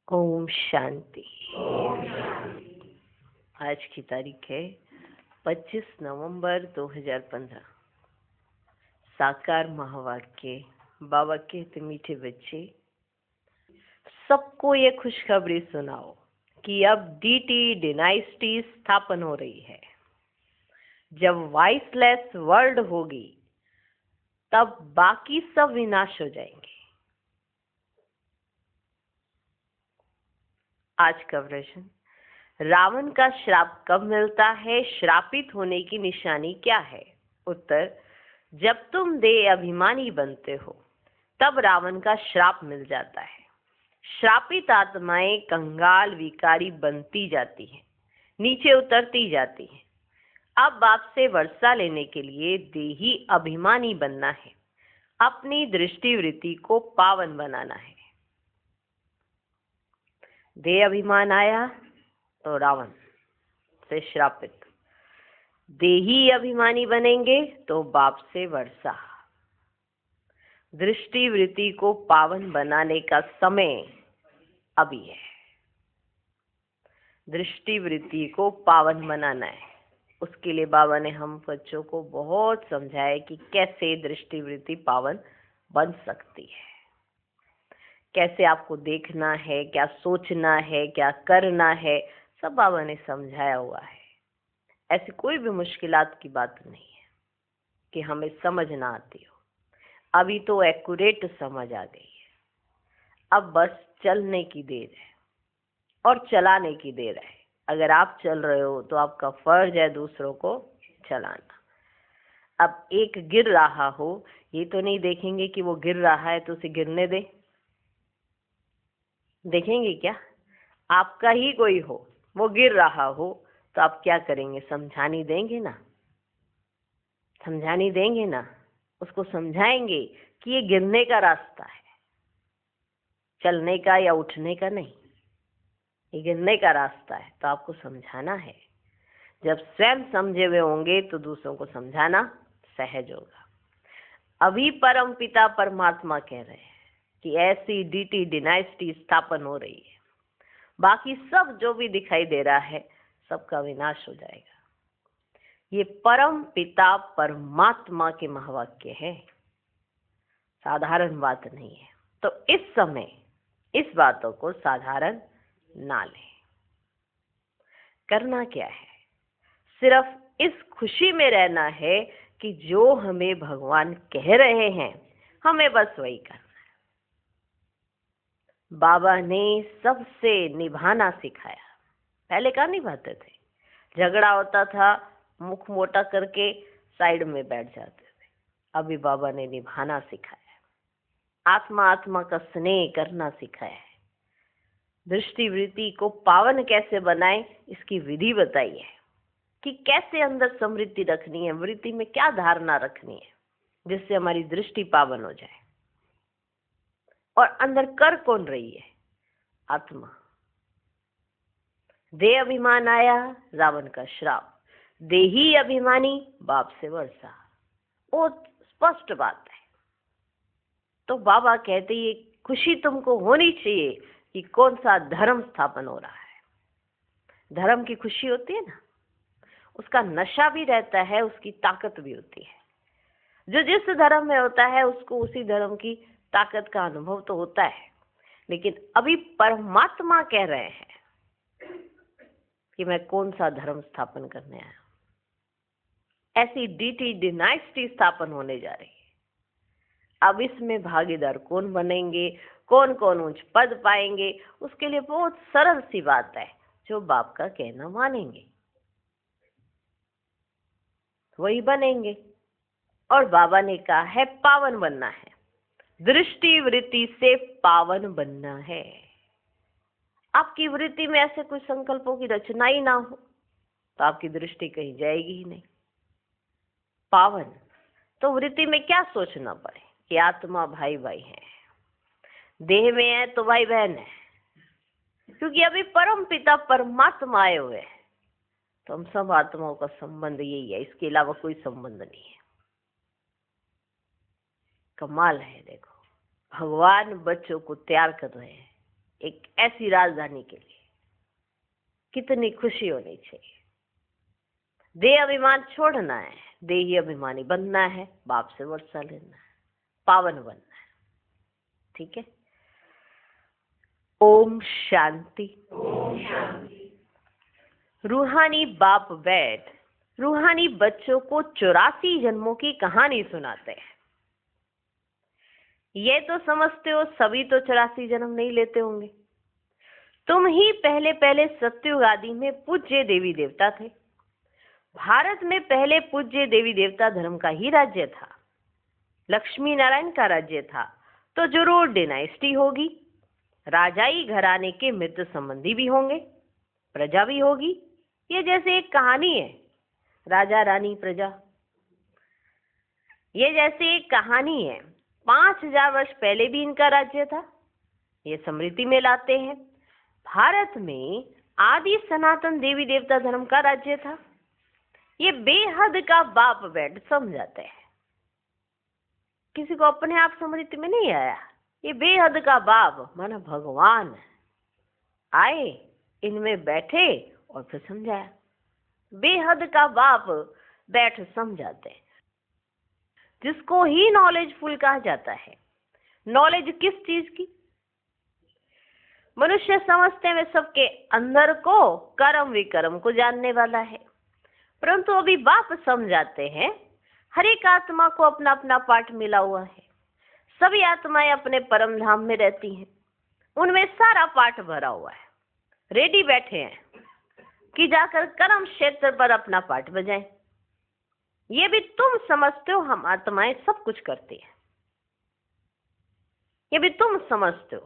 ओम शांति। आज की तारीख है 25 नवंबर 2015। साकार महावाक्य। बाबा कहते मीठे बच्चे, सबको ये खुशखबरी सुनाओ कि अब डीटी डिनाइस्टी स्थापन हो रही है। जब वॉइसलेस वर्ल्ड होगी तब बाकी सब विनाश हो जाएंगे। आज का प्रश्न, रावण का श्राप कब मिलता है? श्रापित होने की निशानी क्या है? उत्तर, जब तुम देह अभिमानी बनते हो तब रावण का श्राप मिल जाता है। श्रापित आत्माएं कंगाल विकारी बनती जाती हैं, नीचे उतरती जाती हैं। अब आपसे वर्षा लेने के लिए देही अभिमानी बनना है, अपनी दृष्टि वृत्ति को पावन बनाना है। देह अभिमान आया तो रावण से श्रापित, देही अभिमानी बनेंगे तो बाप से वर्षा। दृष्टि वृत्ति को पावन बनाने का समय अभी है। दृष्टि वृत्ति को पावन बनाना है। उसके लिए बाबा ने हम बच्चों को बहुत समझाया कि कैसे दृष्टि वृत्ति पावन बन सकती है, कैसे आपको देखना है, क्या सोचना है, क्या करना है, सब बाबा ने समझाया हुआ है। ऐसी कोई भी मुश्किलात की बात नहीं है कि हमें समझ ना आती हो। अभी तो एक्यूरेट समझ आ गई है। अब बस चलने की देर है और चलाने की देर है। अगर आप चल रहे हो तो आपका फर्ज है दूसरों को चलाना। अब एक गिर रहा हो, ये तो नहीं देखेंगे कि वो गिर रहा है तो उसे गिरने दे, देखेंगे क्या? आपका ही कोई हो, वो गिर रहा हो तो आप क्या करेंगे? समझानी देंगे ना, समझानी देंगे ना। उसको समझाएंगे कि ये गिरने का रास्ता है, चलने का या उठने का नहीं। ये गिरने का रास्ता है तो आपको समझाना है। जब स्वयं समझे हुए होंगे तो दूसरों को समझाना सहज होगा। अभी परम पिता परमात्मा कह रहे हैं कि ऐसी डीटी डिनाइस्टी स्थापन हो रही है। बाकी सब जो भी दिखाई दे रहा है सबका विनाश हो जाएगा। ये परम पिता परमात्मा के महावाक्य है, साधारण बात नहीं है। तो इस समय इस बातों को साधारण ना लें। करना क्या है? सिर्फ इस खुशी में रहना है कि जो हमें भगवान कह रहे हैं हमें बस वही करना है। बाबा ने सबसे निभाना सिखाया। पहले कहाँ निभाते थे? झगड़ा होता था, मुख मोटा करके साइड में बैठ जाते थे। अभी बाबा ने निभाना सिखाया, आत्मा आत्मा का स्नेह करना सिखाया है। दृष्टि वृत्ति को पावन कैसे बनाएं इसकी विधि बताई है कि कैसे अंदर समृद्धि रखनी है, वृत्ति में क्या धारणा रखनी है जिससे हमारी दृष्टि पावन हो जाए। और अंदर कर कौन रही है? आत्मा। देह अभिमान आया, रावण का श्राप। देही अभिमानी, बाप से वर्षा। वो स्पष्ट बात है। तो बाबा कहते ये खुशी तुमको होनी चाहिए कि कौन सा धर्म स्थापन हो रहा है। धर्म की खुशी होती है ना, उसका नशा भी रहता है, उसकी ताकत भी होती है। जो जिस धर्म में होता है उसको उसी धर्म की ताकत का अनुभव तो होता है। लेकिन अभी परमात्मा कह रहे हैं कि मैं कौन सा धर्म स्थापन करने आया। ऐसी डीटी डिनाइस्टी स्थापन होने जा रही है। अब इसमें भागीदार कौन बनेंगे, कौन कौन उच्च पद पाएंगे, उसके लिए बहुत सरल सी बात है। जो बाप का कहना मानेंगे वही बनेंगे। और बाबा ने कहा है पावन बनना है, दृष्टि वृत्ति से पावन बनना है। आपकी वृत्ति में ऐसे कुछ संकल्पों की रचना ही ना हो तो आपकी दृष्टि कहीं जाएगी ही नहीं। पावन तो वृत्ति में क्या सोचना पड़े कि आत्मा भाई भाई है, देह में है तो भाई बहन है। क्योंकि अभी परम पिता परमात्मा आए हुए हैं तो हम सब आत्माओं का संबंध यही है, इसके अलावा कोई संबंध नहीं है। कमाल है। देखो, भगवान बच्चों को तैयार कर रहे हैं एक ऐसी राजधानी के लिए कितनी खुशी होनी चाहिए। देह अभिमान छोड़ना है, देही अभिमानी बनना है, बाप से वर्षा लेना है, पावन बनना है। ठीक है। ओम शांति। रूहानी बाप बैठ रूहानी बच्चों को 84 जन्मों की कहानी सुनाते हैं। ये तो समझते हो सभी तो 84 जन्म नहीं लेते होंगे। तुम ही पहले पहले सत्युग आदि में पूज्य देवी देवता थे। भारत में पहले पूज्य देवी देवता धर्म का ही राज्य था, लक्ष्मी नारायण का राज्य था, तो जरूर डिनाइस्टी होगी, राजाई घराने के मित्र संबंधी भी होंगे, प्रजा भी होगी। ये जैसे एक कहानी है, राजा रानी प्रजा। ये जैसे एक कहानी है। 5000 वर्ष पहले भी इनका राज्य था। ये स्मृति में लाते हैं। भारत में आदि सनातन देवी देवता धर्म का राज्य था। ये बेहद का बाप बैठ समझाते हैं। किसी को अपने आप स्मृति में नहीं आया। ये बेहद का बाप माना भगवान आए, इनमें बैठे और फिर समझाया। बेहद का बाप बैठ समझाते हैं, जिसको ही नॉलेजफुल कहा जाता है। नॉलेज किस चीज की? मनुष्य समझते हैं सबके अंदर को, कर्म विकर्म को जानने वाला है, परंतु अभी बाप समझाते हैं हर एक आत्मा को अपना अपना पाठ मिला हुआ है। सभी आत्माएं अपने परम धाम में रहती हैं, उनमें सारा पाठ भरा हुआ है। रेडी बैठे हैं कि जाकर कर्म क्षेत्र पर अपना पाठ बजाएं। ये भी तुम समझते हो हम आत्माएं सब कुछ करती हैं। ये भी तुम समझते हो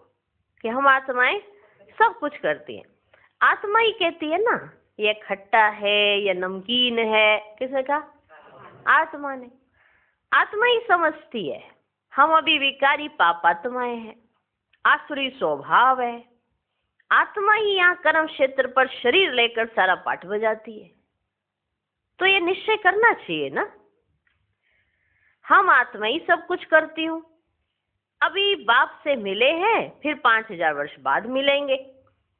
कि हम आत्माएं सब कुछ करती हैं। आत्मा ही कहती है ना ये खट्टा है या नमकीन है। किसने कहा? आत्मा ने। आत्मा ही समझती है। हम अभी विकारी पाप आत्माएं हैं, आसुरी स्वभाव है। आत्मा ही यहाँ कर्म क्षेत्र पर शरीर लेकर सारा पाठ बजाती है। तो ये निश्चय करना चाहिए ना, हम आत्मा ही सब कुछ करती हूँ। अभी बाप से मिले हैं, फिर 5000 वर्ष बाद मिलेंगे।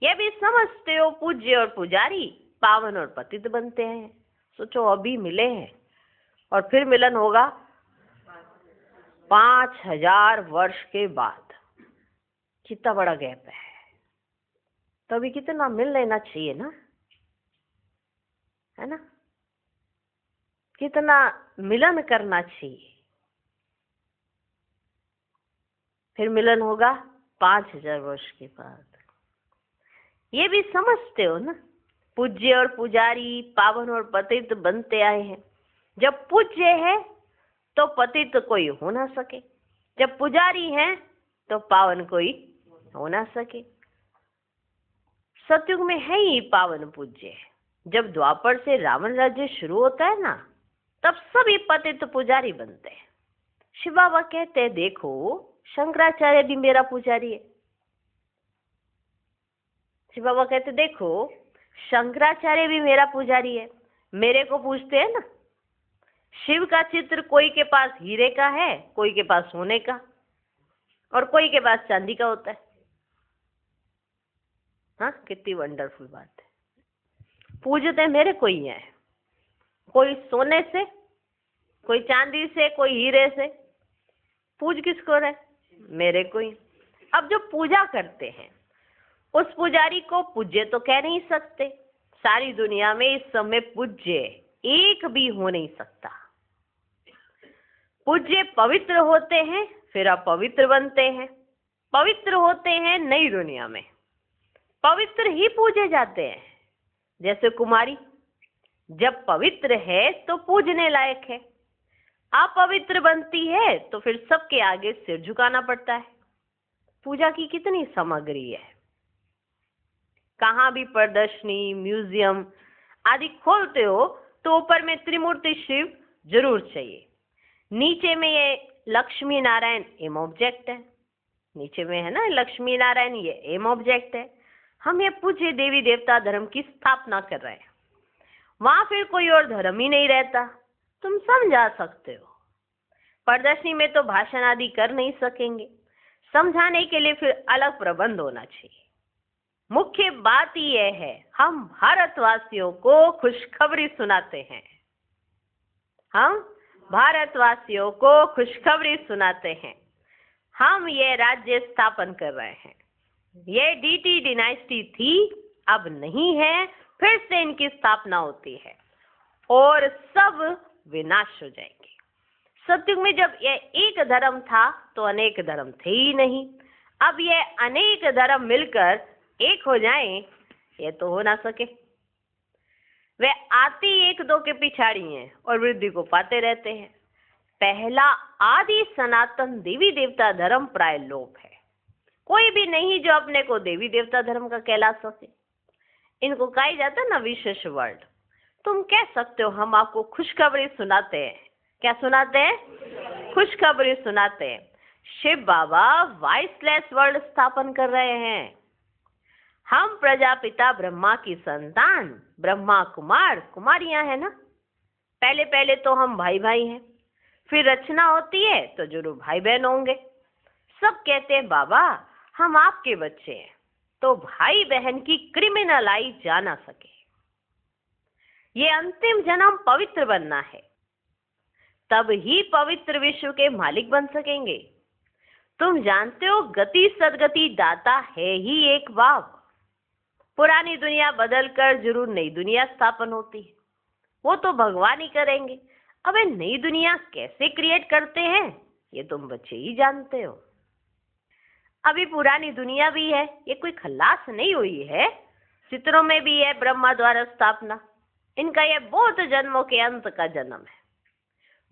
ये भी समझते हो पूज्य और पुजारी पावन और पतित बनते हैं। सोचो अभी मिले हैं और फिर मिलन होगा 5000 वर्ष के बाद। कितना बड़ा गैप है। तो अभी कितना मिल लेना चाहिए ना, है ना? कितना मिलन करना चाहिए। फिर मिलन होगा 5000 वर्ष के बाद। ये भी समझते हो ना, पूज्य और पुजारी पावन और पतित बनते आए हैं। जब पूज्य है तो पतित कोई हो ना सके, जब पुजारी है तो पावन कोई हो ना सके। सतयुग में है ही पावन पूज्य। जब द्वापर से रावण राज्य शुरू होता है ना, तब सभी पतित पुजारी बनते हैं। शिव बाबा कहते हैं देखो शंकराचार्य भी मेरा पुजारी है। शिव बाबा कहते देखो शंकराचार्य भी मेरा पुजारी है। मेरे को पूछते हैं ना, शिव का चित्र कोई के पास हीरे का है, कोई के पास सोने का, और कोई के पास चांदी का होता है। हाँ, कितनी वंडरफुल बात है। पूजते मेरे को ही है, कोई सोने से, कोई चांदी से, कोई हीरे से। पूज किसको रहे? मेरे को ही। अब जो पूजा करते हैं उस पुजारी को पूज्य तो कह नहीं सकते। सारी दुनिया में इस समय पूज्य एक भी हो नहीं सकता। पूज्य पवित्र होते हैं, फिर अपवित्र बनते हैं। पवित्र होते हैं नई दुनिया में, पवित्र ही पूजे जाते हैं। जैसे कुमारी जब पवित्र है तो पूजने लायक है, अपवित्र बनती है तो फिर सबके आगे सिर झुकाना पड़ता है। पूजा की कितनी सामग्री है। कहाँ भी प्रदर्शनी, म्यूजियम आदि खोलते हो तो ऊपर में त्रिमूर्ति शिव जरूर चाहिए। नीचे में ये लक्ष्मी नारायण एम ऑब्जेक्ट है। नीचे में है ना लक्ष्मी नारायण, ये एम ऑब्जेक्ट है। हम ये पूज्य देवी देवता धर्म की स्थापना कर रहे हैं। वहां फिर कोई और धर्म ही नहीं रहता। तुम समझा सकते हो। प्रदर्शनी में तो भाषण आदि कर नहीं सकेंगे। समझाने के लिए फिर अलग प्रबंध होना चाहिए। मुख्य बात यह है, हम भारतवासियों को खुशखबरी सुनाते हैं। हम भारतवासियों को खुशखबरी सुनाते हैं। हम ये राज्य स्थापन कर रहे हैं। ये डीटी डिनाइस्टी थी, अब नहीं है, फिर से इनकी स्थापना होती है और सब विनाश हो जाएंगे। सतयुग में जब ये एक धर्म था तो अनेक धर्म थे ही नहीं। अब ये अनेक धर्म मिलकर एक हो जाएं, ये तो हो ना सके। वे आती एक दो के पिछाड़ी हैं और वृद्धि को पाते रहते हैं। पहला आदि सनातन देवी देवता धर्म प्राय लोप है। कोई भी नहीं जो अपने को देवी देवता धर्म का कहला सके। इनको कहा जाता है ना विशेष वर्ड। तुम कह सकते हो हम आपको खुशखबरी सुनाते हैं। क्या सुनाते हैं? खुशखबरी सुनाते हैं। शिव बाबा वॉइसलेस वर्ल्ड स्थापन कर रहे हैं। हम प्रजापिता ब्रह्मा की संतान, ब्रह्मा कुमार कुमारियां हैं ना। पहले पहले तो हम भाई भाई हैं, फिर रचना होती है तो जरूर भाई बहन होंगे। सब कहते हैं बाबा हम आपके बच्चे हैं, तो भाई बहन की क्रिमिनल आई जा ना सके। ये अंतिम जन्म पवित्र बनना है, तब ही पवित्र विश्व के मालिक बन सकेंगे। तुम जानते हो गति सदगति दाता है ही एक बाप। पुरानी दुनिया बदलकर जरूर नई दुनिया स्थापन होती है, वो तो भगवान ही करेंगे। अबे नई दुनिया कैसे क्रिएट करते हैं ये तुम बच्चे ही जानते हो। अभी पुरानी दुनिया भी है, ये कोई खल्लास नहीं हुई है। चित्रों में भी है ब्रह्मा द्वारा स्थापना। इनका यह बहुत जन्मों के अंत का जन्म है।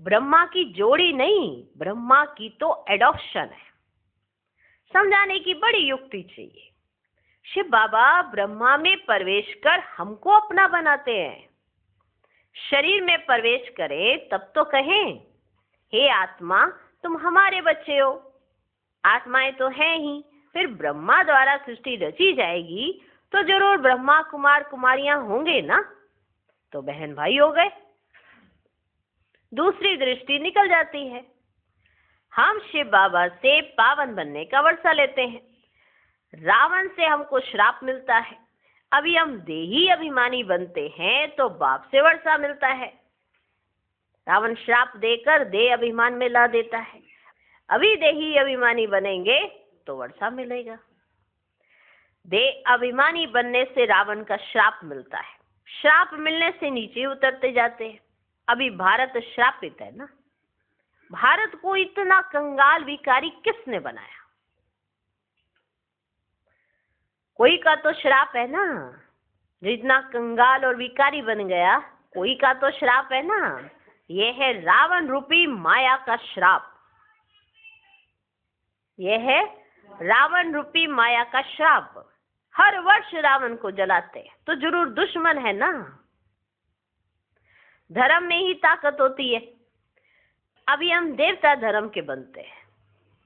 ब्रह्मा की जोड़ी नहीं, ब्रह्मा की तो एडॉप्शन है। समझाने की बड़ी युक्ति चाहिए। शिव बाबा ब्रह्मा में प्रवेश कर हमको अपना बनाते हैं। शरीर में प्रवेश करें तब तो कहें हे आत्मा तुम हमारे बच्चे हो। आत्माएं तो हैं ही, फिर ब्रह्मा द्वारा सृष्टि रची जाएगी तो जरूर ब्रह्मा कुमार कुमारियां होंगे ना, तो बहन भाई हो गए। दूसरी दृष्टि निकल जाती है। हम शिव बाबा से पावन बनने का वर्षा लेते हैं। रावण से हमको श्राप मिलता है। अभी हम देही अभिमानी बनते हैं तो बाप से वर्षा मिलता है। रावण श्राप देकर देह अभिमान में ला देता है। अभी देही अभिमानी बनेंगे तो वर्षा मिलेगा। देह अभिमानी बनने से रावण का श्राप मिलता है। श्राप मिलने से नीचे उतरते जाते हैं। अभी भारत श्रापित है ना। भारत को इतना कंगाल विकारी किसने बनाया? कोई का तो श्राप है ना। जो इतना कंगाल और विकारी बन गया, कोई का तो श्राप है ना। यह है रावण रूपी माया का श्राप। यह है रावण रूपी माया का श्राप। हर वर्ष रावण को जलाते हैं तो जरूर दुश्मन है ना। धर्म में ही ताकत होती है। अभी हम देवता धर्म के बनते हैं।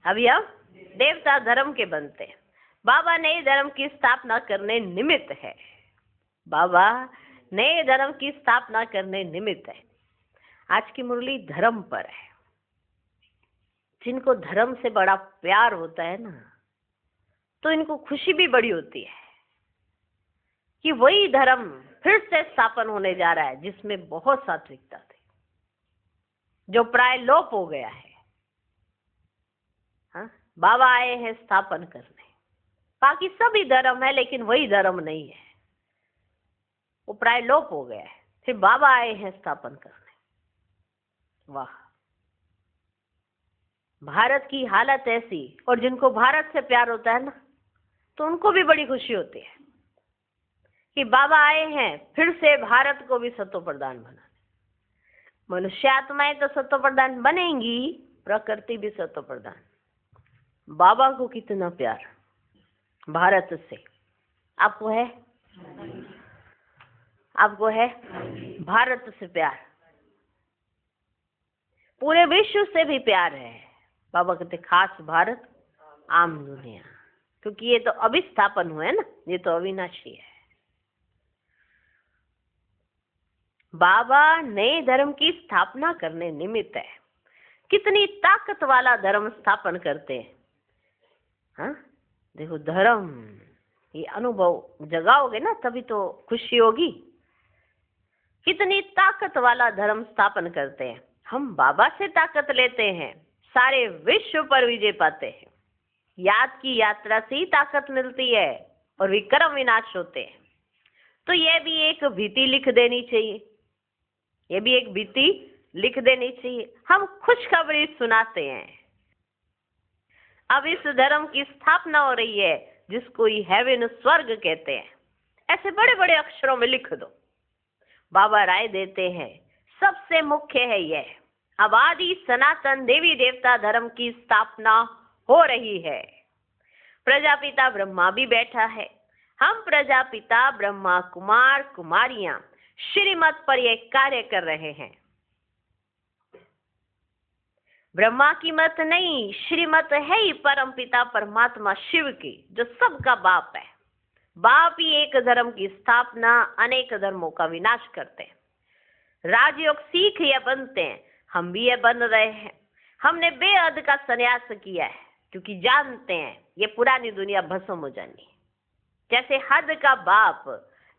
अभी हम देवता धर्म के बनते हैं। बाबा नए धर्म की स्थापना करने निमित्त है। बाबा नए धर्म की स्थापना करने निमित्त है। आज की मुरली धर्म पर है। जिनको धर्म से बड़ा प्यार होता है ना, तो इनको खुशी भी बड़ी होती है कि वही धर्म फिर से स्थापन होने जा रहा है जिसमें बहुत सात्विकता थी, जो प्राय लोप हो गया है। हाँ, बाबा आए हैं स्थापन करने। बाकी सभी धर्म है लेकिन वही धर्म नहीं है, वो प्राय लोप हो गया है। फिर बाबा आए हैं स्थापन करने। वाह, भारत की हालत ऐसी। और जिनको भारत से प्यार होता है ना, तो उनको भी बड़ी खुशी होती है कि बाबा आए हैं फिर से भारत को भी सतो प्रधान बनाने। मनुष्य आत्माएं तो सतो प्रधान बनेंगी, प्रकृति भी सतो प्रधान। बाबा को कितना प्यार भारत से। आपको है? आपको है भारत से प्यार? पूरे विश्व से भी प्यार है। बाबा कहते खास भारत आम दुनिया, क्योंकि ये तो अभी स्थापन हुए ना, ये तो अविनाशी है। बाबा नए धर्म की स्थापना करने निमित्त है। कितनी ताकत वाला धर्म स्थापन करते हैं। हाँ देखो, धर्म ये अनुभव जगाओगे ना तभी तो खुशी होगी। कितनी ताकत वाला धर्म स्थापन करते हैं हम, बाबा से ताकत लेते हैं, सारे विश्व पर विजय पाते हैं। याद की यात्रा से ही ताकत मिलती है और विक्रम विनाश होते हैं। तो ये भी एक भीति लिख देनी चाहिए, ये भी एक भीति लिख देनी चाहिए। हम खुशखबरी सुनाते हैं, अब इस धर्म की स्थापना हो रही है जिसको हेवन स्वर्ग कहते हैं, ऐसे बड़े बड़े अक्षरों में लिख दो। बाबा राय देते हैं सबसे मुख्य है यह, अब आदि सनातन देवी देवता धर्म की स्थापना हो रही है। प्रजापिता ब्रह्मा भी बैठा है, हम प्रजापिता ब्रह्मा कुमार कुमारियां श्रीमत पर यह कार्य कर रहे हैं। ब्रह्मा की मत नहीं, श्रीमत है ही परम पिता परमात्मा शिव की, जो सबका बाप है। बाप ही एक धर्म की स्थापना, अनेक धर्मों का विनाश करते हैं। राजयोग सीख या बनते हैं, हम भी ये बन रहे हैं। हमने बेहद का संन्यास किया है क्योंकि जानते हैं ये पुरानी दुनिया भस्म हो जानी। जैसे हद का बाप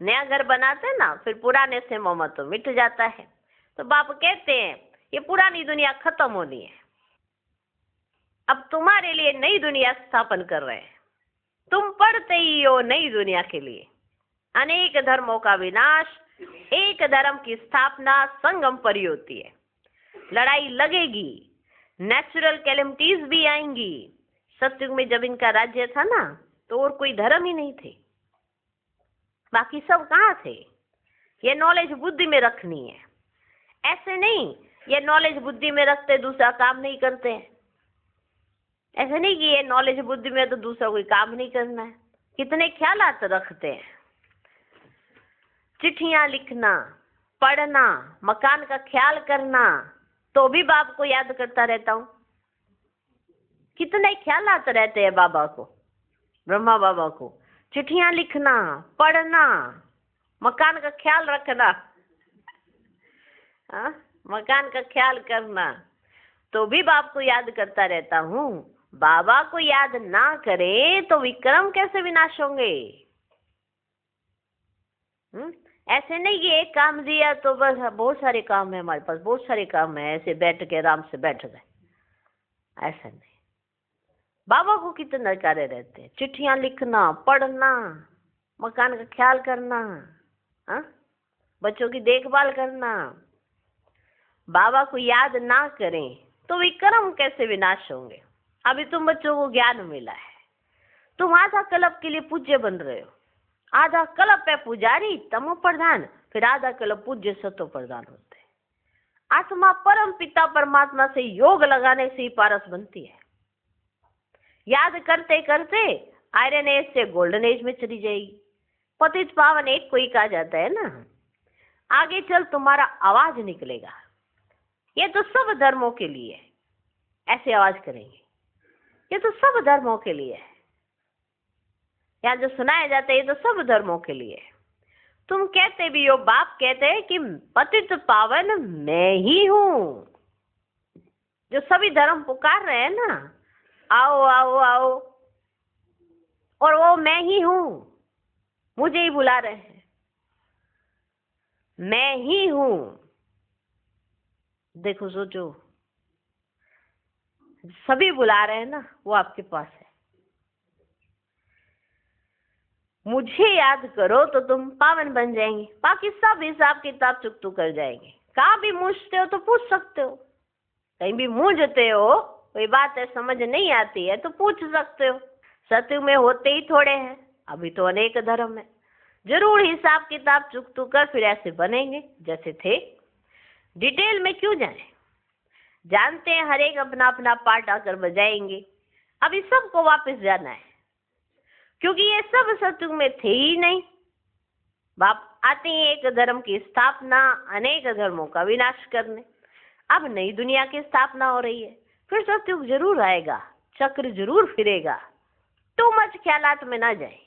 नया घर बनाते हैं ना, फिर पुराने से मोह तो मिट जाता है। तो बाप कहते हैं ये पुरानी दुनिया खत्म होनी है, अब तुम्हारे लिए नई दुनिया स्थापन कर रहे हैं। तुम पढ़ते ही हो नई दुनिया के लिए, अनेक धर्मों का विनाश, एक धर्म की स्थापना संगम पर ही होती है। लड़ाई लगेगी, नेचुरल कैलेमिटीज भी आएंगी। सतयुग में जब इनका राज्य था ना, तो और कोई धर्म ही नहीं थे, बाकी सब कहाँ थे। ये नॉलेज बुद्धि में रखनी है, ऐसे नहीं ये नॉलेज बुद्धि में रखते दूसरा काम नहीं करते हैं। ऐसे नहीं कि ये नॉलेज बुद्धि में तो दूसरा कोई काम नहीं करना है। कितने ख्यालात रखते हैं, चिट्ठियां लिखना, पढ़ना, मकान का ख्याल करना, तो भी बाप को याद करता रहता हूँ। कितने ख्यालात रहते हैं बाबा को, ब्रह्मा बाबा को। चिट्ठियां लिखना, पढ़ना, मकान का ख्याल रखना, मकान का ख्याल करना, तो भी बाप को याद करता रहता हूँ। बाबा को याद ना करे तो विक्रम कैसे विनाश होंगे। ऐसे नहीं कि एक काम दिया तो बस बहुत सारे काम है हमारे पास, बहुत सारे काम है, ऐसे बैठ के आराम से बैठ गए, ऐसा नहीं। बाबा को कितने कार्य रहते हैं, चिट्ठियां लिखना, पढ़ना, मकान का ख्याल करना, बच्चों की देखभाल करना। बाबा को याद ना करें तो विक्रम कैसे विनाश होंगे। अभी तुम बच्चों को ज्ञान मिला है, तुम आधा कल्प के लिए पूज्य बन रहे हो। आधा कल्प है पुजारी तमो प्रधान, फिर आधा कल्प पूज्य सतो प्रधान होते हैं। आत्मा परम पिता परमात्मा से योग लगाने से ही पारस बनती है। याद करते करते आयरन एज से गोल्डन एज में चली जाएगी। पतित पावन एक को ही कहा जाता है ना। आगे चल तुम्हारा आवाज निकलेगा। ये तो सब धर्मों के लिए है, ऐसे आवाज करेंगे। ये तो सब धर्मों के लिए है, यहाँ जो सुनाया जाता है ये तो सब धर्मों के लिए है। तुम कहते भी हो, बाप कहते हैं कि पतित पावन मैं ही हूँ। जो सभी धर्म पुकार रहे हैं ना, आओ आओ आओ, और वो मैं ही हूँ, मुझे ही बुला रहे हैं, मैं ही हूँ। देखो सोचो, सभी बुला रहे हैं ना, वो आपके पास है। मुझे याद करो तो तुम पावन बन जाएंगे, बाकी सब हिसाब किताब चुकतू कर जाएंगे। कहाँ भी मूझते हो तो पूछ सकते हो, कहीं भी मूझते हो, कोई बात है समझ नहीं आती है तो पूछ सकते हो। सत्युग में होते ही थोड़े हैं, अभी तो अनेक धर्म है। जरूर हिसाब किताब चुकतू कर फिर ऐसे बनेंगे जैसे थे। डिटेल में क्यों जाए, जानते हैं हर एक अपना अपना पार्ट आकर बजाएंगे। अभी सबको वापस जाना है, क्योंकि ये सब सत्युग में थे ही नहीं। बाप आते हैं एक धर्म की स्थापना, अनेक धर्मों का विनाश करने। अब नई दुनिया की स्थापना हो रही है, फिर सत्युग जरूर आएगा, चक्र जरूर फिरेगा। टू मच ख्यालात में ना जाए।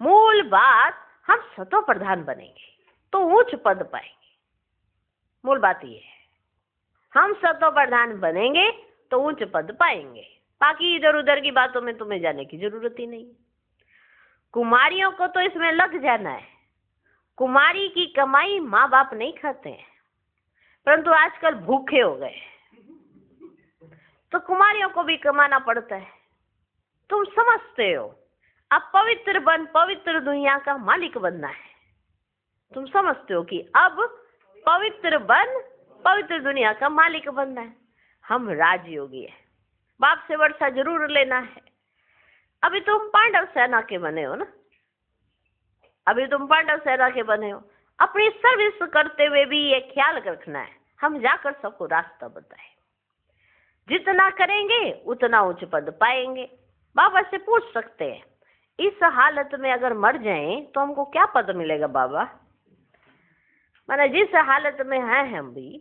मूल बात, हम सतो प्रधान बनेंगे तो उच्च पद पाएंगे। मूल बात ये है, हम सतो प्रधान बनेंगे तो उच्च पद पाएंगे। बाकी इधर उधर की बातों में तुम्हें जाने की जरूरत ही नहीं। कुमारियों को तो इसमें लग जाना है। कुमारी की कमाई माँ बाप नहीं खाते हैं, परंतु आजकल भूखे हो गए, तो कुमारियों को भी कमाना पड़ता है। तुम समझते हो, अब पवित्र बन, पवित्र दुनिया का मालिक बनना है। तुम समझते हो कि अब पवित्र बन, पवित्र दुनिया का मालिक बनना है। हम राजयोगी है, बाप से वर्षा जरूर लेना है। अभी तुम पांडव सेना के बने हो ना, अभी तुम पांडव सेना के बने हो। अपनी सर्विस करते हुए भी ये ख्याल रखना है, हम जाकर सबको रास्ता बताएं। जितना करेंगे उतना उच्च पद पाएंगे। बाबा से पूछ सकते हैं, इस हालत में अगर मर जाएं तो हमको क्या पद मिलेगा बाबा? माना जिस हालत में हैं हम भी,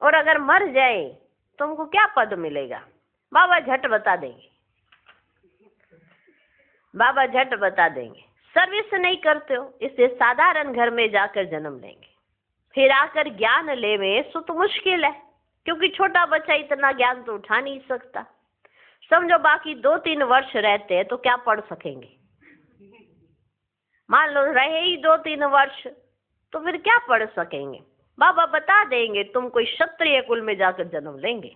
और अगर मर जाए तो हमको क्या पद मिलेगा? बाबा झट बता देंगे, बाबा झट बता देंगे। सर्विस नहीं करते हो, इससे साधारण घर में जाकर जन्म लेंगे, फिर आकर ज्ञान लेवे सो तो मुश्किल है, क्योंकि छोटा बच्चा इतना ज्ञान तो उठा नहीं सकता। समझो बाकी 2-3 वर्ष रहते हैं तो क्या पढ़ सकेंगे? मान लो रहे ही 2-3 वर्ष, तो फिर क्या पढ़ सकेंगे? बाबा बता देंगे, तुम कोई क्षत्रिय कुल में जाकर जन्म लेंगे,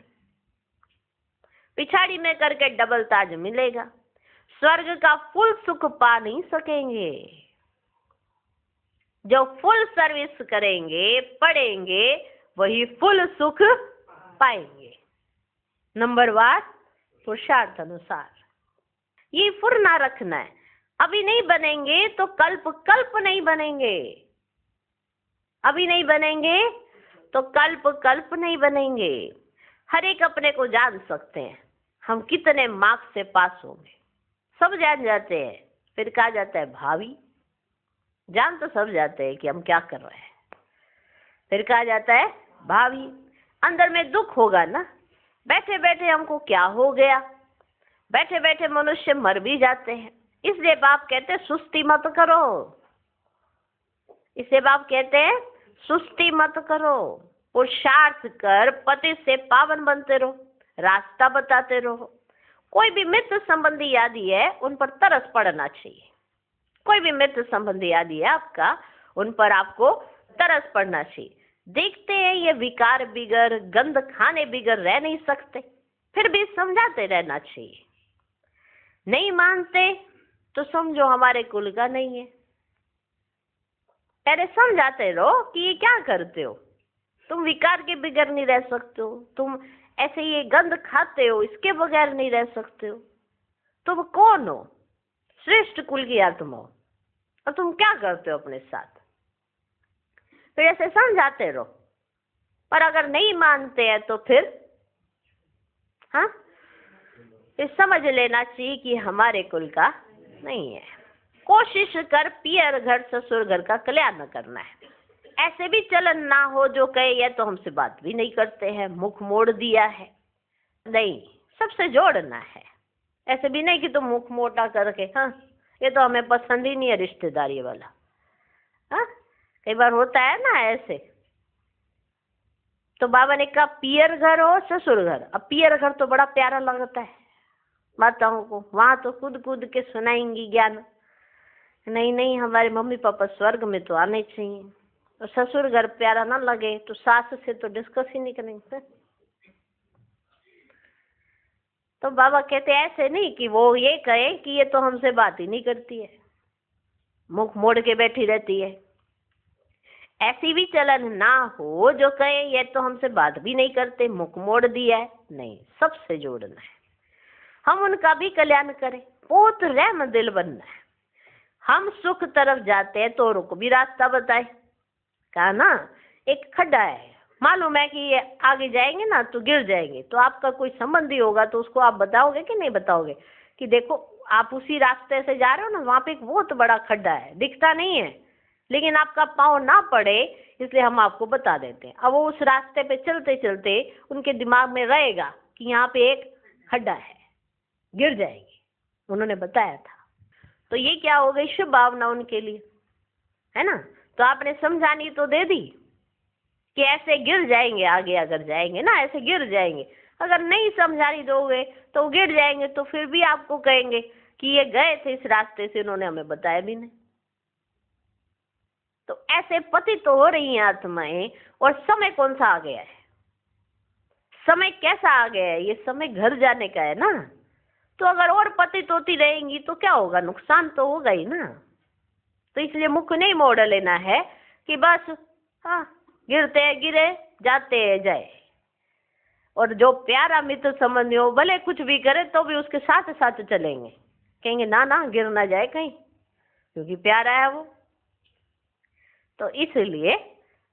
पिछाड़ी में करके डबल ताज मिलेगा, स्वर्ग का फुल सुख पा नहीं सकेंगे। जो फुल सर्विस करेंगे, पढ़ेंगे, वही फुल सुख पाएंगे। नंबरवार पुरुषार्थ अनुसार ये फुरना रखना है। अभी नहीं बनेंगे तो कल्प कल्प नहीं बनेंगे, अभी नहीं बनेंगे तो कल्प कल्प नहीं बनेंगे। हर एक अपने को जान सकते हैं, हम कितने मार्क्स से पास होंगे सब जान जाते हैं। फिर कहा जाता है भावी, जान तो सब जाते हैं कि हम क्या कर रहे हैं। फिर कहा जाता है भावी, अंदर में दुख होगा ना, बैठे बैठे हमको क्या हो गया। बैठे बैठे मनुष्य मर भी जाते हैं, इसलिए बाप कहते हैं सुस्ती मत करो। इसे बाप कहते हैं सुस्ती मत करो, पुरुषार्थ कर पति से पावन बनते रहो, रास्ता बताते रहो। कोई भी मित्र संबंधी आदि है उन पर तरस पड़ना चाहिए। कोई भी मित्र संबंधी आदि है आपका, उन पर आपको तरस पड़ना चाहिए। देखते हैं ये विकार बिगड़, गंद खाने बिगड़ रह नहीं सकते, फिर भी समझाते रहना चाहिए। नहीं मानते तो समझो हमारे कुल का नहीं है, पहले समझाते रहो कि ये क्या करते हो, तुम विकार के बिगड़ नहीं रह सकते हो, तुम ऐसे ये गंद खाते हो, इसके बगैर नहीं रह सकते हो। तुम कौन हो? श्रेष्ठ कुल की आत्मा हो, और तुम क्या करते हो अपने साथ? फिर ऐसे समझाते रहो। पर अगर नहीं मानते हैं तो फिर हाँ, फिर समझ लेना चाहिए कि हमारे कुल का नहीं है। कोशिश कर पियर घर ससुर घर का कल्याण करना है। ऐसे भी चलन ना हो जो कहे ये तो हमसे बात भी नहीं करते हैं, मुख मोड़ दिया है। नहीं, सबसे जोड़ना है। ऐसे भी नहीं कि तुम मुख मोटा करके हाँ ये तो हमें पसंद ही नहीं है रिश्तेदारी वाला। हाँ, कई बार होता है ना ऐसे। तो बाबा ने कहा पियर घर हो ससुर घर। अब पियर घर तो बड़ा प्यारा लगता है माताओं को, वहां तो कूद कूद के सुनाएंगी ज्ञान। नहीं नहीं, हमारे मम्मी पापा स्वर्ग में तो आने चाहिए। और ससुर घर प्यारा ना लगे तो सास से तो डिस्कस ही नहीं करेंगे। तो बाबा कहते ऐसे नहीं कि वो ये कहे कि ये तो हमसे बात ही नहीं करती है, मुख मोड़ के बैठी रहती है। ऐसी भी चलन ना हो जो कहे ये तो हमसे बात भी नहीं करते, मुख मोड़ दिया है। नहीं, सबसे जोड़ना है, हम उनका भी कल्याण करें, बहुत रहम दिल बनना है। हम सुख तरफ जाते हैं तो औरों को भी रास्ता बताए। कहा ना, एक खड्डा है, मालूम है कि ये आगे जाएंगे ना तो गिर जाएंगे, तो आपका कोई संबंधी होगा तो उसको आप बताओगे कि नहीं बताओगे कि देखो आप उसी रास्ते से जा रहे हो ना, वहां पे एक बहुत बड़ा खड्डा है, दिखता नहीं है लेकिन आपका पाँव ना पड़े इसलिए हम आपको बता देते हैं। अब वो उस रास्ते पे चलते चलते उनके दिमाग में रहेगा कि यहाँ पे एक खड्डा है, गिर जाएंगे, उन्होंने बताया था। तो ये क्या हो गई, शुभ भावना उनके लिए, है ना। तो आपने समझानी तो दे दी कि ऐसे गिर जाएंगे, आगे अगर जाएंगे ना ऐसे गिर जाएंगे। अगर नहीं समझानी दोगे तो गिर जाएंगे तो फिर भी आपको कहेंगे कि ये गए थे इस रास्ते से, इन्होंने हमें बताया भी नहीं। तो ऐसे पतित तो हो रही हैं आत्माएं, और समय कौन सा आ गया है? समय कैसा आ गया है? ये समय घर जाने का है ना। तो अगर और पतित होती रहेंगी तो क्या होगा? नुकसान तो होगा ही ना। तो इसलिए मुख नहीं मोड़ लेना है कि बस हाँ गिरते गिरे, जाते जाए। और जो प्यारा मित्र संबंधी हो, भले कुछ भी करे तो भी उसके साथ साथ चलेंगे, कहेंगे ना ना गिर ना जाए कहीं, क्योंकि प्यारा है वो। तो इसलिए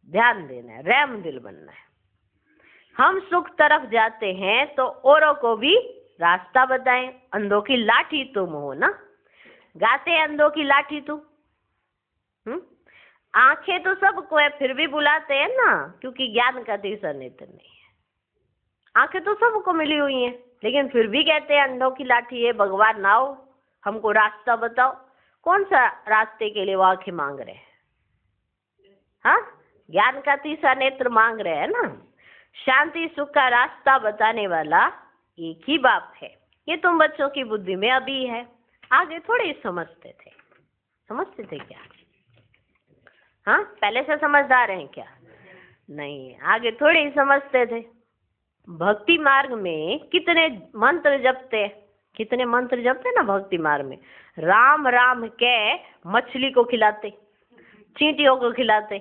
ध्यान देना है, रहम दिल बनना है। हम सुख तरफ जाते हैं तो औरों को भी रास्ता बताएं। अंधों की लाठी तुम हो ना, गाते हैं अंधों की लाठी तुम। आंखें तो सबको है, फिर भी बुलाते हैं ना, क्योंकि ज्ञान का तीसरा नेत्र नहीं है। आंखें तो सबको मिली हुई हैं, लेकिन फिर भी कहते हैं अंधों की लाठी है, भगवान आओ हमको रास्ता बताओ। कौन सा रास्ते के लिए वो आंखें मांग रहे हैं? हाँ, ज्ञान का तीसरा नेत्र मांग रहे हैं ना। शांति सुख का रास्ता बताने वाला एक ही बाप है। ये तुम बच्चों की बुद्धि में अभी है, आगे थोड़े समझते थे। समझते थे क्या? हाँ, पहले से समझदार हैं क्या? नहीं, आगे थोड़े ही समझते थे। भक्ति मार्ग में कितने मंत्र जपते, कितने मंत्र जपते ना भक्ति मार्ग में। राम राम के मछली को खिलाते, चींटियों को खिलाते,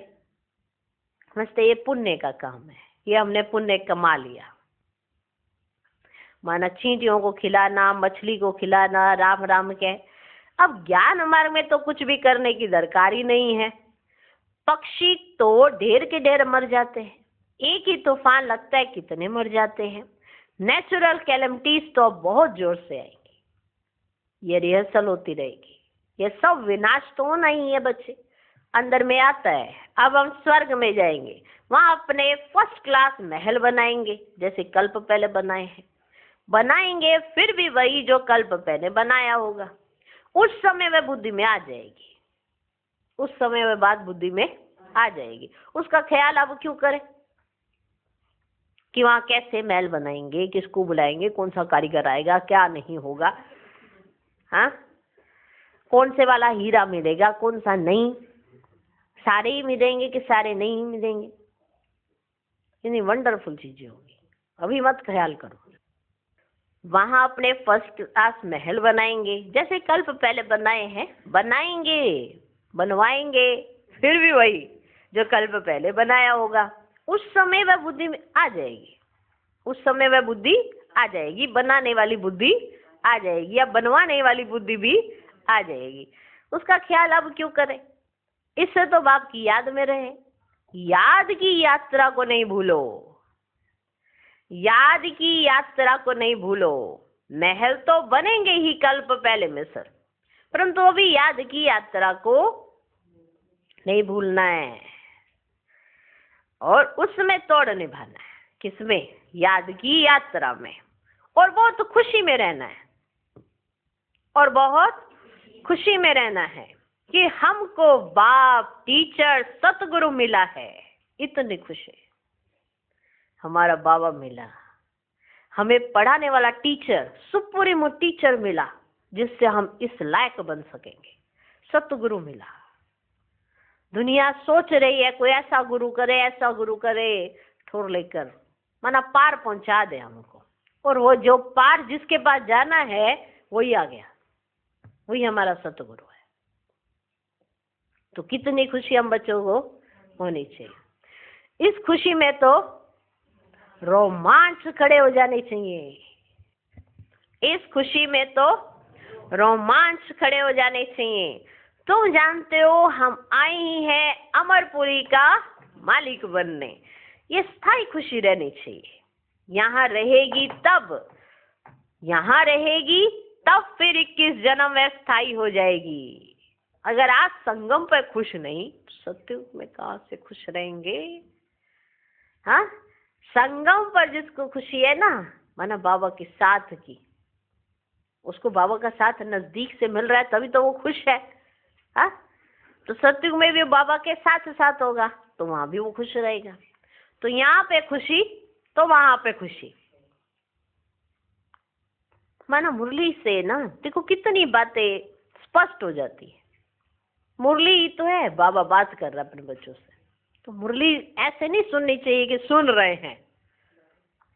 समझते ये पुण्य का काम है, ये हमने पुण्य कमा लिया। माना चींटियों को खिलाना, मछली को खिलाना, राम राम के। अब ज्ञान मार्ग में तो कुछ भी करने की दरकार ही नहीं है। पक्षी तो ढेर के ढेर मर जाते हैं, एक ही तूफान लगता है कितने मर जाते हैं। नेचुरल कैलेमिटीज तो बहुत जोर से आएंगी, ये रिहर्सल होती रहेगी। ये सब विनाश तो होना ही है बच्चे, अंदर में आता है। अब हम स्वर्ग में जाएंगे, वहां अपने फर्स्ट क्लास महल बनाएंगे, जैसे कल्प पहले बनाए हैं, बनाएंगे फिर भी वही जो कल्प पहले बनाया होगा। उस समय वह बुद्धि में आ जाएगी, उस समय वह बात बुद्धि में आ जाएगी। उसका ख्याल अब क्यों करें कि वहां कैसे महल बनाएंगे, किसको बुलाएंगे, कौन सा कारीगर आएगा, क्या नहीं होगा, हाँ कौन से वाला हीरा मिलेगा, कौन सा नहीं, सारे ही मिलेंगे कि सारे नहीं मिलेंगे। इतनी वंडरफुल चीजें होगी, अभी मत ख्याल करो। वहां अपने फर्स्ट क्लास महल बनाएंगे, जैसे कल्प पहले बनाए हैं, बनाएंगे, बनवाएंगे, फिर भी वही जो कल्प पहले बनाया होगा। उस समय वह बुद्धि में आ जाएगी, उस समय वह बुद्धि आ जाएगी, बनाने वाली बुद्धि आ जाएगी, या बनवाने वाली बुद्धि भी आ जाएगी। उसका ख्याल अब क्यों करें? इससे तो बाप की याद में रहे। याद की यात्रा को नहीं भूलो, याद की यात्रा को नहीं भूलो। महल तो बनेंगे ही कल्प पहले में सर, परंतु अभी याद की यात्रा को नहीं भूलना है, और उसमें तोड़ निभाना है। किसमें? याद की यात्रा में। और बहुत खुशी में रहना है, और बहुत खुशी में रहना है कि हमको बाप, टीचर, सतगुरु मिला है। इतनी खुशी, हमारा बाबा मिला, हमें पढ़ाने वाला टीचर, सुप्रीमो टीचर मिला, जिससे हम इस लायक बन सकेंगे। सतगुरु मिला। दुनिया सोच रही है कोई ऐसा गुरु करे, ऐसा गुरु करे, ठोर लेकर माना पार पहुंचा दे हमको, और वो जो पार जिसके पास जाना है वही आ गया, वही हमारा सतगुरु है। तो कितनी खुशी हम बच्चों को होनी चाहिए। इस खुशी में तो रोमांच खड़े हो जाने चाहिए, इस खुशी में तो रोमांच खड़े हो जाने चाहिए। तुम जानते हो हम आए ही हैं अमरपुरी का मालिक बनने। ये स्थायी खुशी रहनी चाहिए। यहाँ रहेगी तब, यहाँ रहेगी तब फिर 21 जन्म में स्थायी हो जाएगी। अगर आज संगम पर खुश नहीं तो सत्युग में कहाँ से खुश रहेंगे? हाँ, संगम पर जिसको खुशी है ना, माना बाबा के साथ की, उसको बाबा का साथ नजदीक से मिल रहा है तभी तो वो खुश है। हाँ, तो सत्युग में भी बाबा के साथ साथ होगा तो वहां भी वो खुश रहेगा। तो यहाँ पे खुशी तो वहां पे खुशी। माना मुरली से ना देखो कितनी बातें स्पष्ट हो जाती है। मुरली ही तो है, बाबा बात कर रहा है अपने बच्चों से, तो मुरली ऐसे नहीं सुननी चाहिए कि सुन रहे हैं,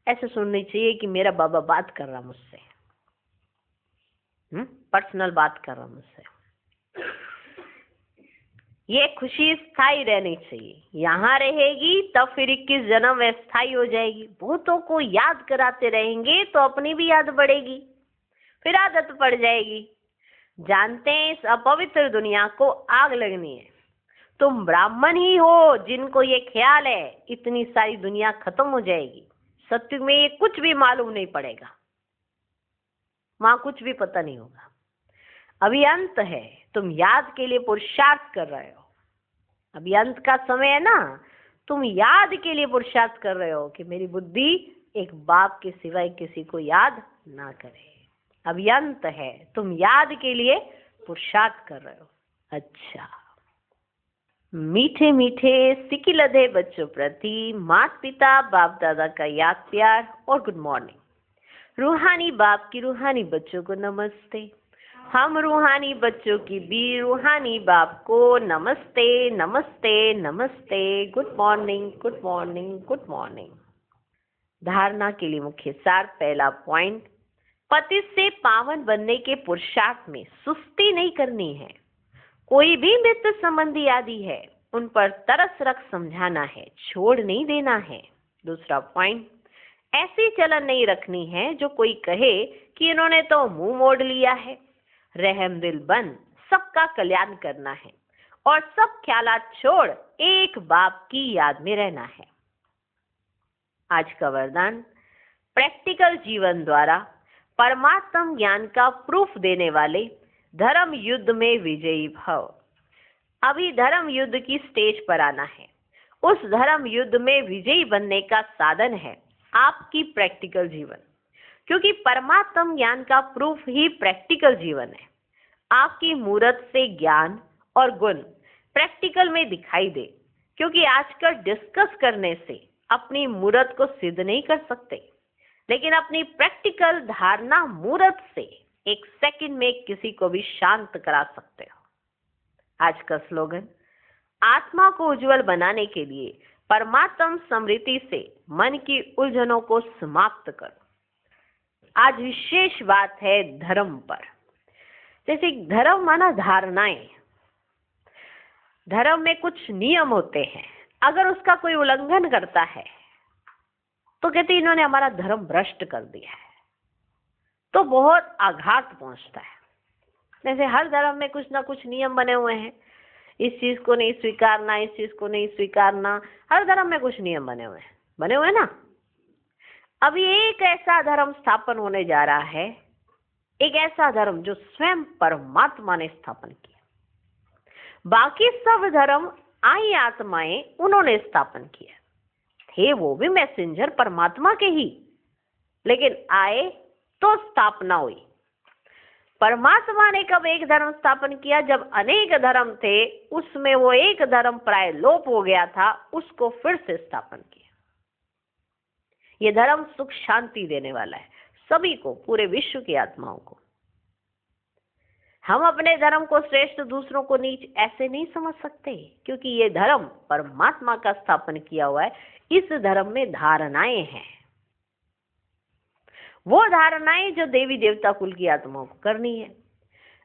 ऐसे सुननी चाहिए कि मेरा बाबा बात कर रहा मुझसे, पर्सनल बात कर रहा मुझसे। ये खुशी स्थायी रहनी चाहिए, यहाँ रहेगी तब फिर 21 जन्म में स्थायी हो जाएगी। बहुतों को याद कराते रहेंगे तो अपनी भी याद बढ़ेगी, फिर आदत पड़ जाएगी। जानते हैं इस अपवित्र दुनिया को आग लगनी है। तुम ब्राह्मण ही हो जिनको ये ख्याल है इतनी सारी दुनिया खत्म हो जाएगी। सत्य में ये कुछ भी मालूम नहीं पड़ेगा, वहां कुछ भी पता नहीं होगा। अभी अंत है, तुम याद के लिए पुरुषार्थ कर रहे हो। अभी अंत का समय है ना, तुम याद के लिए पुरुषार्थ कर रहे हो कि मेरी बुद्धि एक बाप के सिवाय किसी को याद ना करे। अभी अंत है, तुम याद के लिए पुरुषार्थ कर रहे हो। अच्छा, मीठे मीठे सिकी लधे बच्चों प्रति माता पिता बाप दादा का याद प्यार और गुड मॉर्निंग। रूहानी बाप की रूहानी बच्चों को नमस्ते। हम रूहानी बच्चों की भी रूहानी बाप को नमस्ते नमस्ते नमस्ते। Good morning good morning good morning. धारणा के लिए मुख्य सार। पहला पॉइंट, पति से पावन बनने के पुरुषार्थ में सुस्ती नहीं करनी है। कोई भी मित्र संबंधी आदि है उन पर तरस रख समझाना है, छोड़ नहीं देना है। दूसरा पॉइंट, ऐसी चलन नहीं रखनी है जो कोई कहे कि इन्होंने तो मुंह मोड़ लिया है। रहम दिल बन सबका कल्याण करना है और सब ख्यालात छोड़ एक बाप की याद में रहना है। आज का वरदान, प्रैक्टिकल जीवन द्वारा परमात्म ज्ञान का प्रूफ देने वाले धर्म युद्ध में विजयी भव। अभी धर्म युद्ध की स्टेज पर आना है। उस धर्म युद्ध में विजयी बनने का साधन है आपकी प्रैक्टिकल जीवन, क्योंकि परमात्म ज्ञान का प्रूफ ही प्रैक्टिकल जीवन है। आपकी मूर्त से ज्ञान और गुण प्रैक्टिकल में दिखाई दे, क्योंकि आजकल डिस्कस करने से अपनी मूर्त को सिद्ध नहीं कर सकते, लेकिन अपनी प्रैक्टिकल धारणा मूर्त से एक सेकंड में किसी को भी शांत करा सकते हो। आज का स्लोगन, आत्मा को उज्जवल बनाने के लिए परमात्म स्मृति से मन की उलझनों को समाप्त करो। आज विशेष बात है धर्म पर। जैसे धर्म माना धारणाएं। धर्म में कुछ नियम होते हैं, अगर उसका कोई उल्लंघन करता है तो कहते इन्होंने हमारा धर्म भ्रष्ट कर दिया है, तो बहुत आघात पहुंचता है। जैसे हर धर्म में कुछ ना कुछ नियम बने हुए हैं, इस चीज को नहीं स्वीकारना, इस चीज को नहीं स्वीकारना, हर धर्म में कुछ नियम बने हुए हैं ना। अभी एक ऐसा धर्म स्थापन होने जा रहा है, एक ऐसा धर्म जो स्वयं परमात्मा ने स्थापन किया। बाकी सब धर्म आई आत्माएं उन्होंने स्थापन किया, थे वो भी मैसेंजर परमात्मा के ही, लेकिन आए तो स्थापना हुई। परमात्मा ने कब एक धर्म स्थापन किया? जब अनेक धर्म थे, उसमें वो एक धर्म प्राय लोप हो गया था, उसको फिर से स्थापन किया। ये धर्म सुख शांति देने वाला है सभी को, पूरे विश्व की आत्माओं को। हम अपने धर्म को श्रेष्ठ, दूसरों को नीच ऐसे नहीं समझ सकते, क्योंकि ये धर्म परमात्मा का स्थापन किया हुआ है। इस धर्म में धारणाएं हैं, वो धारणाएं जो देवी देवता कुल की आत्माओं को करनी है।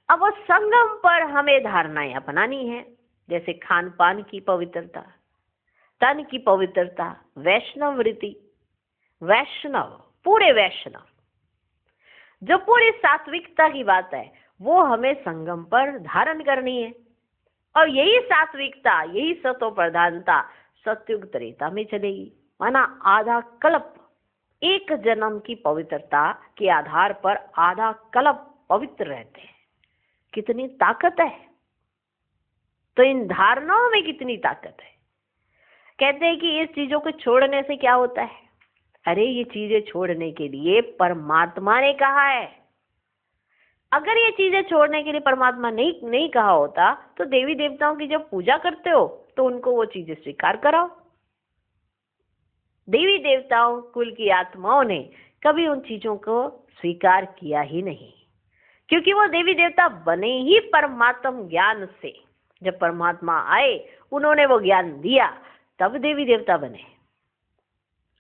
अब वो संगम पर हमें धारणाएं अपनानी है, जैसे खान पान की पवित्रता, तन की पवित्रता, वैष्णव रीति, वैष्णव, पूरे वैष्णव, जो पूरी सात्विकता की बात है, वो हमें संगम पर धारण करनी है। और यही सात्विकता, यही सतो प्रधानता सतयुग त्रेता में चलेगी। माना आधा कल्प, एक जन्म की पवित्रता के आधार पर आधा कल्प पवित्र रहते हैं। कितनी ताकत है! तो इन धारणाओं में कितनी ताकत है। कहते हैं कि इस चीजों को छोड़ने से क्या होता है? अरे ये चीजें छोड़ने के लिए परमात्मा ने कहा है। अगर ये चीजें छोड़ने के लिए परमात्मा नहीं कहा होता तो देवी देवताओं की जब पूजा करते हो तो उनको वो चीजें स्वीकार कराओ। देवी देवताओं कुल की आत्माओं ने कभी उन चीजों को स्वीकार किया ही नहीं, क्योंकि वो देवी देवता बने ही परमात्म ज्ञान से। जब परमात्मा आए, उन्होंने वो ज्ञान दिया, तब देवी देवता बने।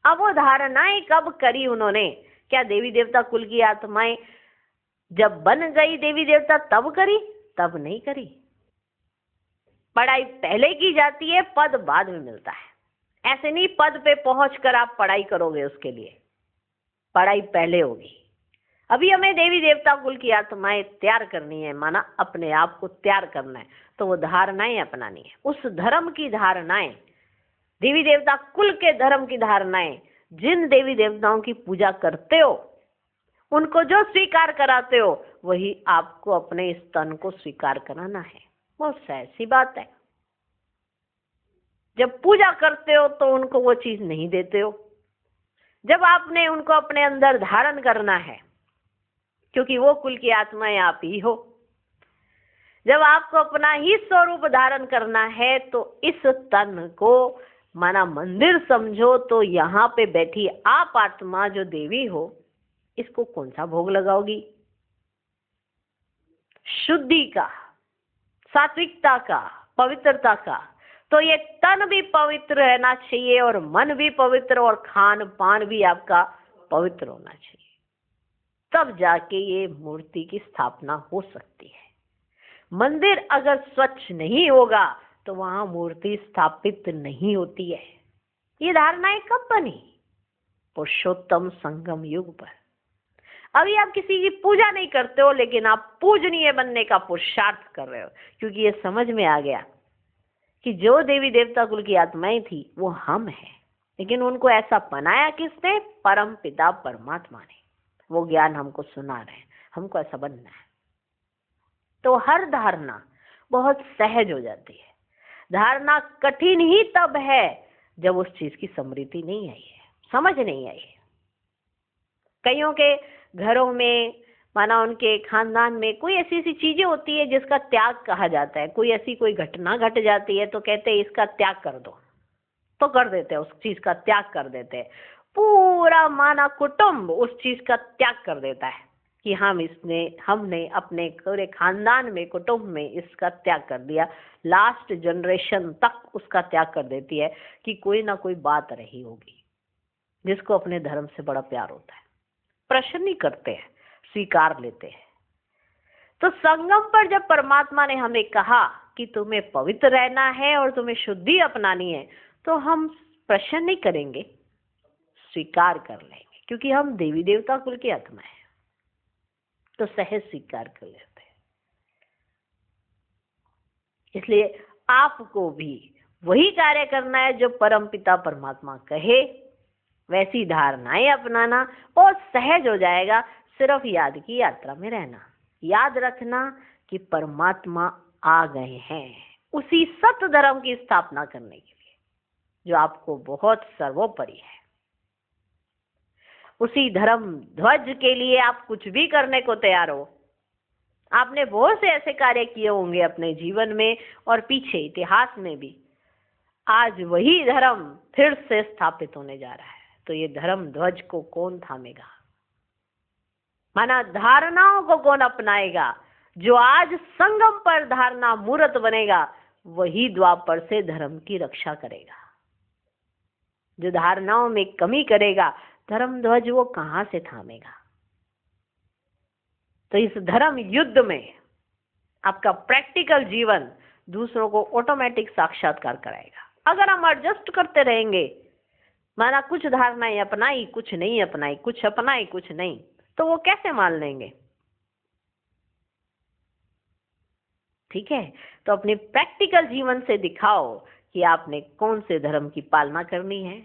अब वो धारणाएं कब करी उन्होंने? क्या देवी देवता कुल की आत्माएं जब बन गई देवी देवता तब करी? तब नहीं करी। पढ़ाई पहले की जाती है, पद बाद में मिलता है। ऐसे नहीं पद पे पहुंचकर आप पढ़ाई करोगे, उसके लिए पढ़ाई पहले होगी। अभी हमें देवी देवता कुल की आत्माएं तैयार करनी है, माना अपने आप को तैयार करना है, तो वो धारणाएं अपनानी है। उस धर्म की धारणाएं, देवी देवता कुल के धर्म की धारणाएं, जिन देवी देवताओं की पूजा करते हो, उनको जो स्वीकार कराते हो, वही आपको अपने इस तन को स्वीकार कराना है। बहुत सहज सी बात है। जब पूजा करते हो तो उनको वो चीज नहीं देते हो, जब आपने उनको अपने अंदर धारण करना है, क्योंकि वो कुल की आत्माएं आप ही हो। जब आपको अपना ही स्वरूप धारण करना है, तो इस तन को माना मंदिर समझो, तो यहाँ पे बैठी आप आत्मा जो देवी हो, इसको कौन सा भोग लगाओगी? शुद्धि का, सात्विकता का, पवित्रता का। तो ये तन भी पवित्र रहना चाहिए और मन भी पवित्र और खान पान भी आपका पवित्र होना चाहिए, तब जाके ये मूर्ति की स्थापना हो सकती है। मंदिर अगर स्वच्छ नहीं होगा तो वहां मूर्ति स्थापित नहीं होती है। ये धारणाएं कब बनी? पुरुषोत्तम संगम युग पर। अभी आप किसी की पूजा नहीं करते हो, लेकिन आप पूजनीय बनने का पुरुषार्थ कर रहे हो, क्योंकि ये समझ में आ गया कि जो देवी देवता कुल की आत्माएं थी वो हम हैं, लेकिन उनको ऐसा बनाया किसने? परम पिता परमात्मा ने। वो ज्ञान हमको सुना रहे हैं, हमको ऐसा बनना है। तो हर धारणा बहुत सहज हो जाती है। धारणा कठिन ही तब है जब उस चीज की स्मृति नहीं आई है, समझ नहीं आई है। कईयों के घरों में, माना उनके खानदान में कोई ऐसी ऐसी चीजें होती है जिसका त्याग कहा जाता है। कोई ऐसी कोई घटना घट जाती है तो कहते हैं इसका त्याग कर दो, तो कर देते हैं, उस चीज का त्याग कर देते हैं। पूरा माना कुटुंब उस चीज का त्याग कर देता है कि हमने अपने पूरे खानदान में, कुटुंब में इसका त्याग कर दिया। लास्ट जनरेशन तक उसका त्याग कर देती है कि कोई ना कोई बात रही होगी जिसको अपने धर्म से बड़ा प्यार होता है। प्रश्न नहीं करते हैं, स्वीकार लेते हैं। तो संगम पर जब परमात्मा ने हमें कहा कि तुम्हें पवित्र रहना है और तुम्हें शुद्धि अपनानी है, तो हम प्रश्न नहीं करेंगे, स्वीकार कर लेंगे, क्योंकि हम देवी देवता कुल की आत्मा है, तो सहज स्वीकार कर लेते हैं। इसलिए आपको भी वही कार्य करना है जो परमपिता परमात्मा कहे, वैसी धारणाएं अपनाना, और सहज हो जाएगा। सिर्फ याद की यात्रा में रहना, याद रखना कि परमात्मा आ गए हैं उसी सत्य धर्म की स्थापना करने के लिए जो आपको बहुत सर्वोपरि है। उसी धर्म ध्वज के लिए आप कुछ भी करने को तैयार हो। आपने बहुत से ऐसे कार्य किए होंगे अपने जीवन में और पीछे इतिहास में भी। आज वही धर्म फिर से स्थापित होने जा रहा है, तो ये धर्म ध्वज को कौन थामेगा? माना धारणाओं को कौन अपनाएगा? जो आज संगम पर धारणा मूर्त बनेगा, वही द्वापर से धर्म की रक्षा करेगा। जो धारणाओं में कमी करेगा, धर्म ध्वज वो कहां से थामेगा? तो इस धर्म युद्ध में आपका प्रैक्टिकल जीवन दूसरों को ऑटोमेटिक साक्षात्कार कराएगा। अगर हम एडजस्ट करते रहेंगे, माना कुछ धारणाएं अपनाई, कुछ नहीं अपनाई, कुछ अपनाई, कुछ नहीं, तो वो कैसे मान लेंगे? ठीक है, तो अपने प्रैक्टिकल जीवन से दिखाओ कि आपने कौन से धर्म की पालना करनी है,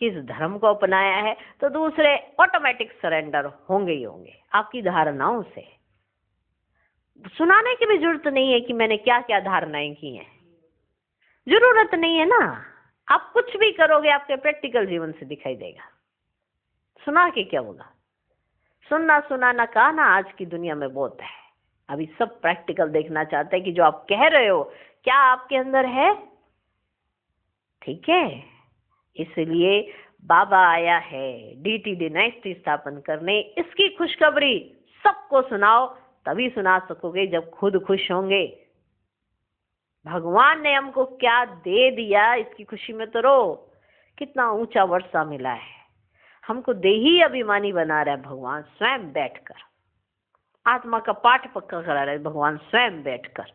किस धर्म को अपनाया है, तो दूसरे ऑटोमेटिक सरेंडर होंगे ही होंगे आपकी धारणाओं से। सुनाने की भी जरूरत नहीं है कि मैंने क्या क्या धारणाएं की हैं, जरूरत नहीं है ना। आप कुछ भी करोगे आपके प्रैक्टिकल जीवन से दिखाई देगा। सुना के क्या होगा? सुनना सुनाना का ना आज की दुनिया में बहुत है। अभी सब प्रैक्टिकल देखना चाहते हैं कि जो आप कह रहे हो क्या आपके अंदर है। ठीक है, इसलिए बाबा आया है डीटी डायनेस्टी स्थापन करने, इसकी खुशखबरी सबको सुनाओ, तभी सुना सकोगे जब खुद खुश होंगे। भगवान ने हमको क्या दे दिया, इसकी खुशी में तो रो। कितना ऊंचा वर्षा मिला है, हमको देही अभिमानी बना रहा है भगवान स्वयं बैठकर। आत्मा का पाठ पक्का करा रहे भगवान स्वयं बैठकर।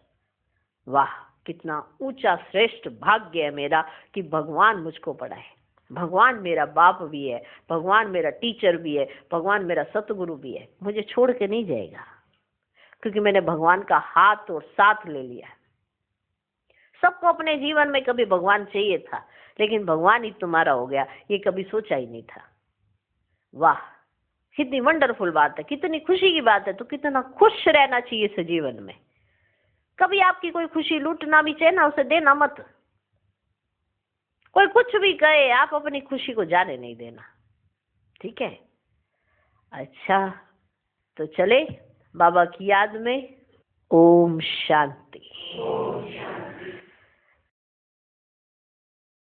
वाह, कितना ऊंचा श्रेष्ठ भाग्य है मेरा कि भगवान मुझको पढ़ाए। भगवान मेरा बाप भी है, भगवान मेरा टीचर भी है, भगवान मेरा सतगुरु भी है। मुझे छोड़ के नहीं जाएगा, क्योंकि मैंने भगवान का हाथ और साथ ले लिया। सबको अपने जीवन में कभी भगवान चाहिए था, लेकिन भगवान ही तुम्हारा हो गया, ये कभी सोचा ही नहीं था। वाह, कितनी वंडरफुल बात है, कितनी खुशी की बात है। तो कितना खुश रहना चाहिए इस जीवन में। कभी आपकी कोई खुशी लूटना भी चाहिए ना, उसे देना मत। कोई कुछ भी कहे, आप अपनी खुशी को जाने नहीं देना, ठीक है। अच्छा, तो चले बाबा की याद में। ओम शांति।